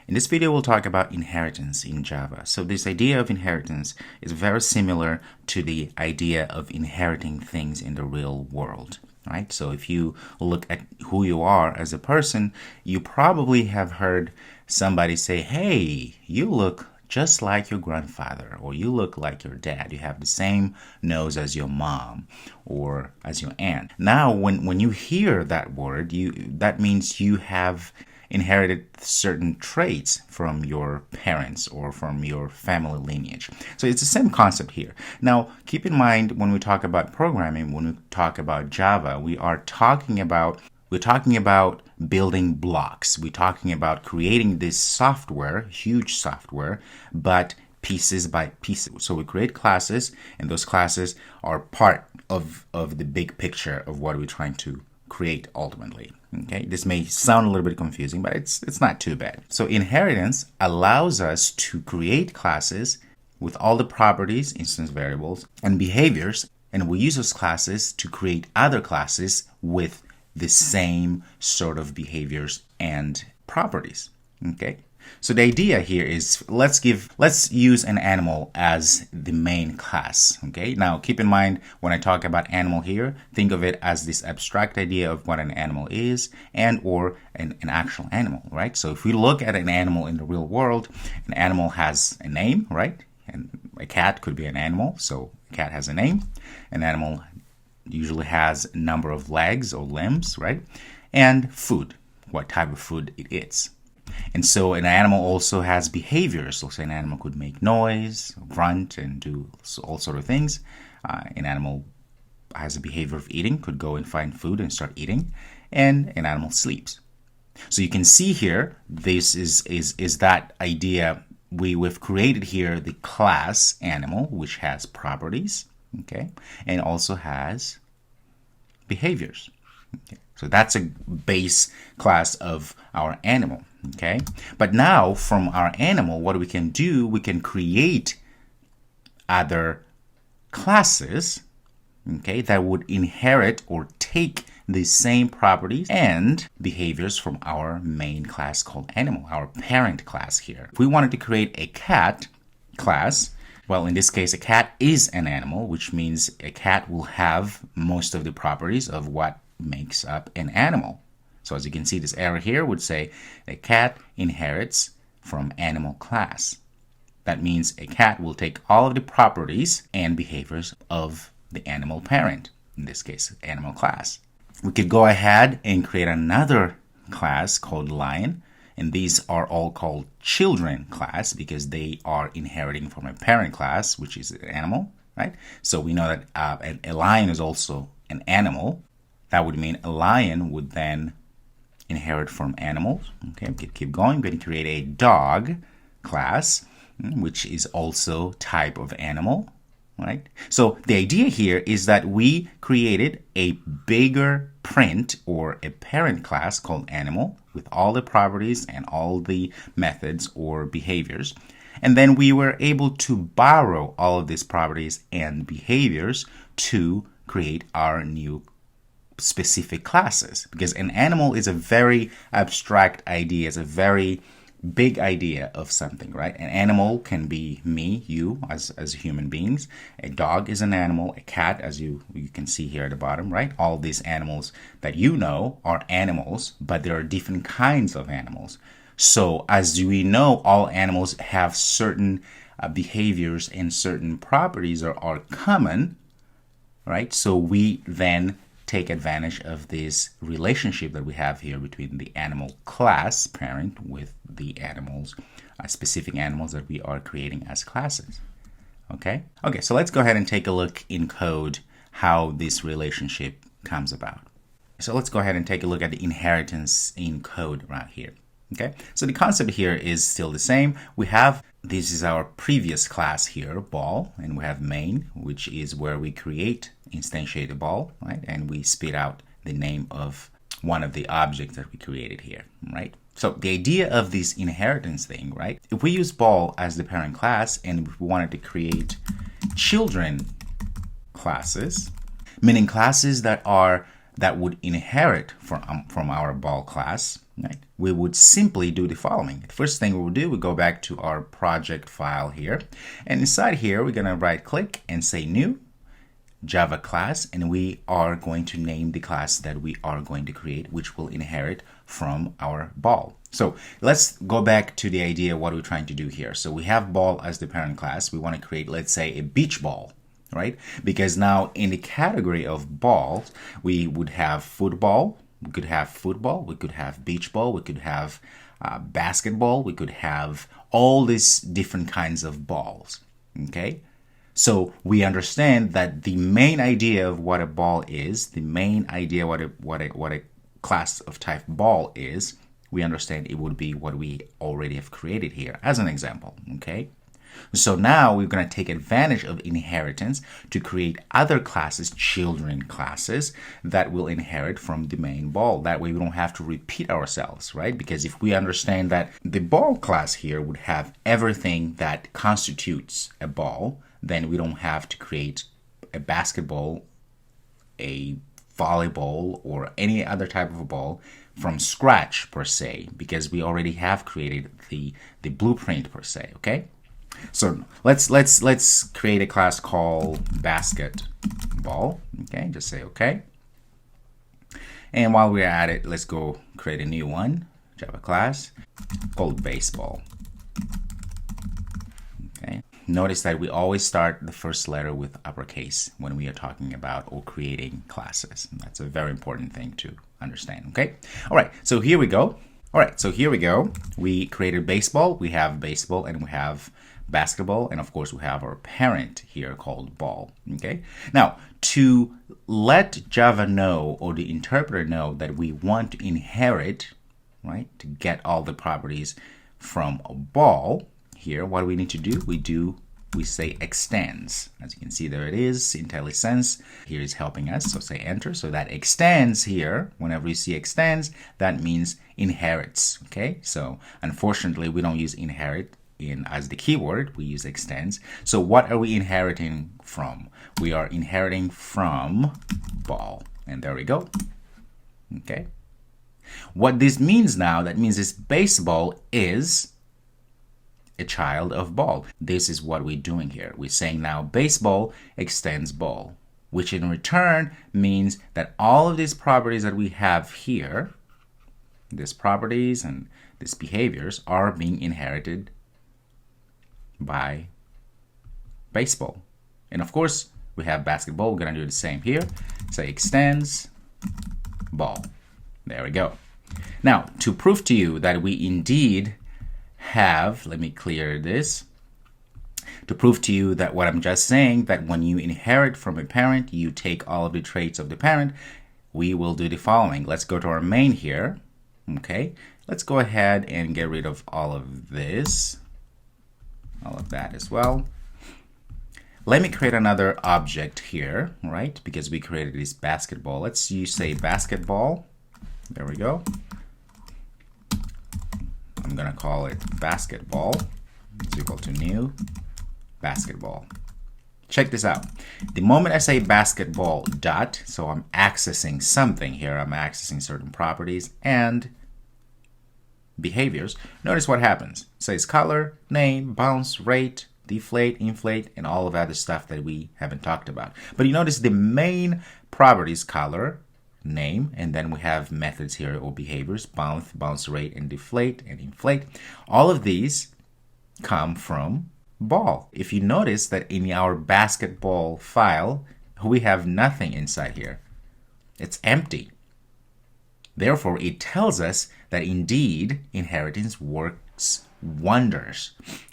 In this video, we'll talk about inheritance in Java. So this idea of inheritance is very similar to the idea of inheriting things in the real world, right? So if you look at who you are as a person, you probably have heard somebody say, hey, you look just like your grandfather, or you look like your dad. You have the same nose as your mom or as your aunt. Now, when you hear that word, that means you have inherited certain traits from your parents or from your family lineage. So it's the same concept here. Now, keep in mind when we talk about programming, when we talk about Java, we're talking about building blocks. We're talking about creating this software, huge software, but pieces by pieces. So we create classes, and those classes are part of the big picture of what we're trying to create ultimately. Okay, this may sound a little bit confusing, but it's not too bad. So inheritance allows us to create classes with all the properties, instance variables, and behaviors, and we use those classes to create other classes with the same sort of behaviors and properties. Okay, so the idea here is let's use an animal as the main class. Okay, now keep in mind when I talk about animal here, think of it as this abstract idea of what an animal is and or an actual animal, right? So if we look at an animal in the real world, an animal has a name, right? And a cat could be an animal, so a cat has a name. An animal usually has a number of legs or limbs, right? And food, what type of food it eats. And so an animal also has behaviors. So an animal could make noise, grunt, and do all sort of things. An animal has a behavior of eating, could go and find food and start eating. And an animal sleeps. So you can see here, this is that idea. We've created here the class animal, which has properties, okay, and also has behaviors. Okay. So that's a base class of our animal, okay? But now from our animal, what we can do, we can create other classes, okay, that would inherit or take the same properties and behaviors from our main class called animal, our parent class here. If we wanted to create a cat class, well, in this case, a cat is an animal, which means a cat will have most of the properties of what makes up an animal. So as you can see, this arrow here would say a cat inherits from animal class. That means a cat will take all of the properties and behaviors of the animal parent, in this case, animal class. We could go ahead and create another class called lion, and these are all called children class because they are inheriting from a parent class, which is an animal, right? So we know that a lion is also an animal. That would mean a lion would then inherit from animals. Okay, we could keep going. We're going to create a dog class, which is also type of animal, right? So the idea here is that we created a bigger print or a parent class called animal with all the properties and all the methods or behaviors. And then we were able to borrow all of these properties and behaviors to create our new specific classes, because an animal is a very abstract idea. It's a very big idea of something, right? An animal can be me, you, as human beings. A dog is an animal. A cat, as you can see here at the bottom, right? All these animals that you know are animals, but there are different kinds of animals. So as we know, all animals have certain behaviors and certain properties are common, right? So we then take advantage of this relationship that we have here between the animal class parent with the animals, specific animals that we are creating as classes. Okay, so let's go ahead and take a look in code how this relationship comes about. So let's go ahead and take a look at the inheritance in code right here. Okay, so the concept here is still the same. This is our previous class here, ball, and we have main, which is where we instantiate the ball, right? And we spit out the name of one of the objects that we created here, right? So the idea of this inheritance thing, right? If we use ball as the parent class and we wanted to create children classes, meaning classes that would inherit from our ball class, right? We would simply do the following. The first thing we'll do, we go back to our project file here, and inside here we're going to right click and say new Java class, and we are going to name the class that we are going to create, which will inherit from our ball. So let's go back to the idea of what we're trying to do here. So we have ball as the parent class. We want to create, let's say, a beach ball, right? Because now in the category of balls, we would have football, we could have football, we could have beach ball, we could have basketball, we could have all these different kinds of balls, okay? So we understand that the main idea of what a ball is, the main idea what a class of type ball is, we understand it would be what we already have created here as an example, okay? So now we're going to take advantage of inheritance to create other classes, children classes, that will inherit from the main ball. That way we don't have to repeat ourselves, right? Because if we understand that the ball class here would have everything that constitutes a ball, then we don't have to create a basketball, a volleyball, or any other type of a ball from scratch per se, because we already have created the blueprint per se, okay? So let's create a class called basketball, okay? Just say okay. And while we're at it, let's go create a new one, Java class called baseball. Okay. Notice that we always start the first letter with uppercase when we are talking about or creating classes. That's a very important thing to understand, okay? All right, so here we go. All right, so here we go. We created baseball, we have baseball, and we have basketball, and of course we have our parent here called ball, okay? Now, to let Java know, or the interpreter know, that we want to inherit, right, to get all the properties from a ball, here, what do we need to do? We say extends. As you can see, there it is, IntelliSense here is helping us, so say enter. So that extends here, whenever you see extends, that means inherits, okay? So unfortunately, we don't use inherit as the keyword, we use extends. So what are we inheriting from? We are inheriting from ball, and there we go, okay? What this means now, that means this baseball is a child of ball. This is what we're doing here. We're saying now baseball extends ball, which in return means that all of these properties that we have here, these properties and these behaviors, are being inherited by baseball. And of course, we have basketball. We're going to do the same here. Say extends ball. There we go. Now, to prove to you that we indeed have, let me clear this, to prove to you that what I'm just saying, that when you inherit from a parent, you take all of the traits of the parent, we will do the following. Let's go to our main here, okay? Let's go ahead and get rid of all of this, all of that as well. Let me create another object here, right? Because we created this basketball. Let's use, say, basketball. There we go. I'm going to call it basketball. It's equal to new basketball. Check this out. The moment I say basketball dot, so I'm accessing something here. I'm accessing certain properties and behaviors. Notice what happens. It says color, name, bounce, rate, deflate, inflate, and all of that other stuff that we haven't talked about. But you notice the main properties, color, name, and then we have methods here or behaviors, bounce rate, and deflate and inflate. All of these come from ball. If you notice that in our basketball file, we have nothing inside here. It's empty. Therefore, it tells us that indeed inheritance works wonders,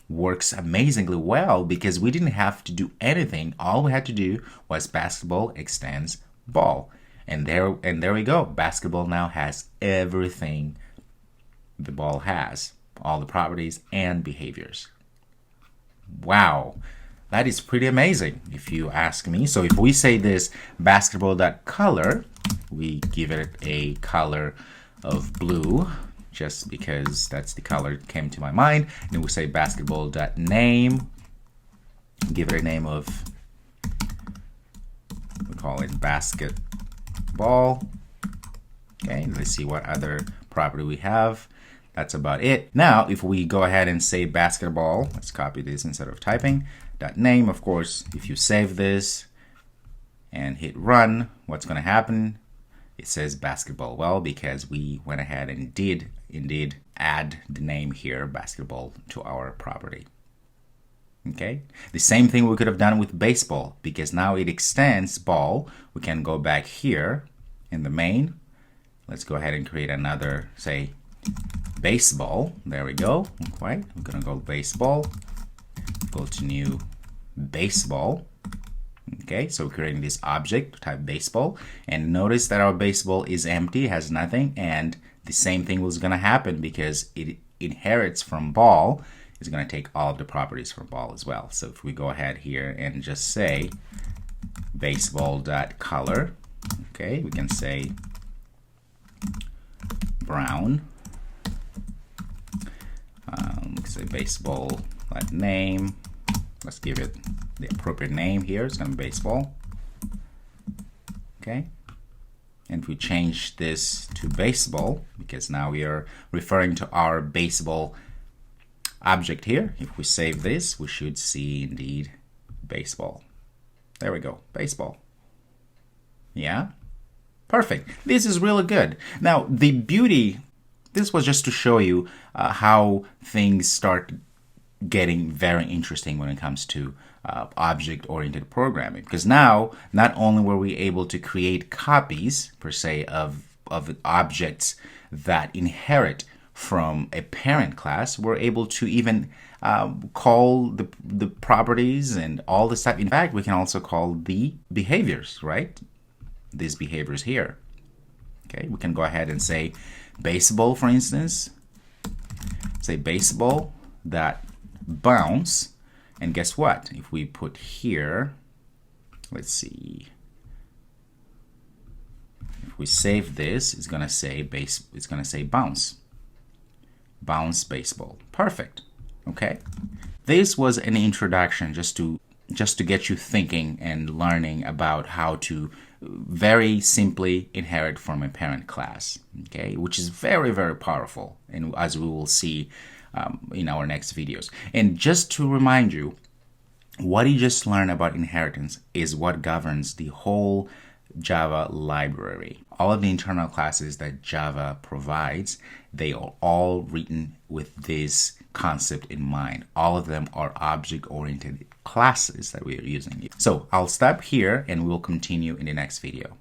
works amazingly well, because we didn't have to do anything. All we had to do was basketball extends ball. And there we go. Basketball now has everything the ball has, all the properties and behaviors. Wow, that is pretty amazing if you ask me. So if we say this basketball.color, we give it a color of blue, just because that's the color that came to my mind. And then we say basketball.name, give it a name of, we call it basketball. Okay, let's see what other property we have. That's about it. Now, if we go ahead and say basketball, let's copy this instead of typing, .name, of course, if you save this and hit run, what's going to happen? It says basketball. Well, because we went ahead and did indeed add the name here, basketball, to our property. Okay, the same thing we could have done with baseball, because now it extends ball. We can go back here in the main. Let's go ahead and create another, say, baseball. There we go. Okay, we're gonna go baseball. Go to new baseball. Okay, so we're creating this object type baseball, and notice that our baseball is empty, has nothing, and the same thing was gonna happen because it inherits from ball. It's going to take all of the properties from ball as well. So if we go ahead here and just say baseball.color, okay, we can say brown. Say baseball.name. Let's give it the appropriate name here. It's going to be baseball. Okay. And if we change this to baseball, because now we are referring to our baseball object here, if we save this, we should see indeed baseball. There we go, baseball. Yeah, perfect. This is really good. Now, the beauty, this was just to show you how things start getting very interesting when it comes to object-oriented programming. Because now, not only were we able to create copies, per se, of objects that inherit from a parent class, we're able to even call the properties and all the stuff. In fact, we can also call the behaviors, right? These behaviors here. Okay, we can go ahead and say baseball, for instance. Say baseball that bounce, and guess what? If we put here, let's see. If we save this, it's gonna say it's gonna say bounce. Bounce baseball. Perfect. Okay. This was an introduction just to get you thinking and learning about how to very simply inherit from a parent class. Okay, which is very, very powerful, and as we will see in our next videos. And just to remind you, what you just learned about inheritance is what governs the whole Java library. All of the internal classes that Java provides, they are all written with this concept in mind. All of them are object-oriented classes that we are using. So I'll stop here and we'll continue in the next video.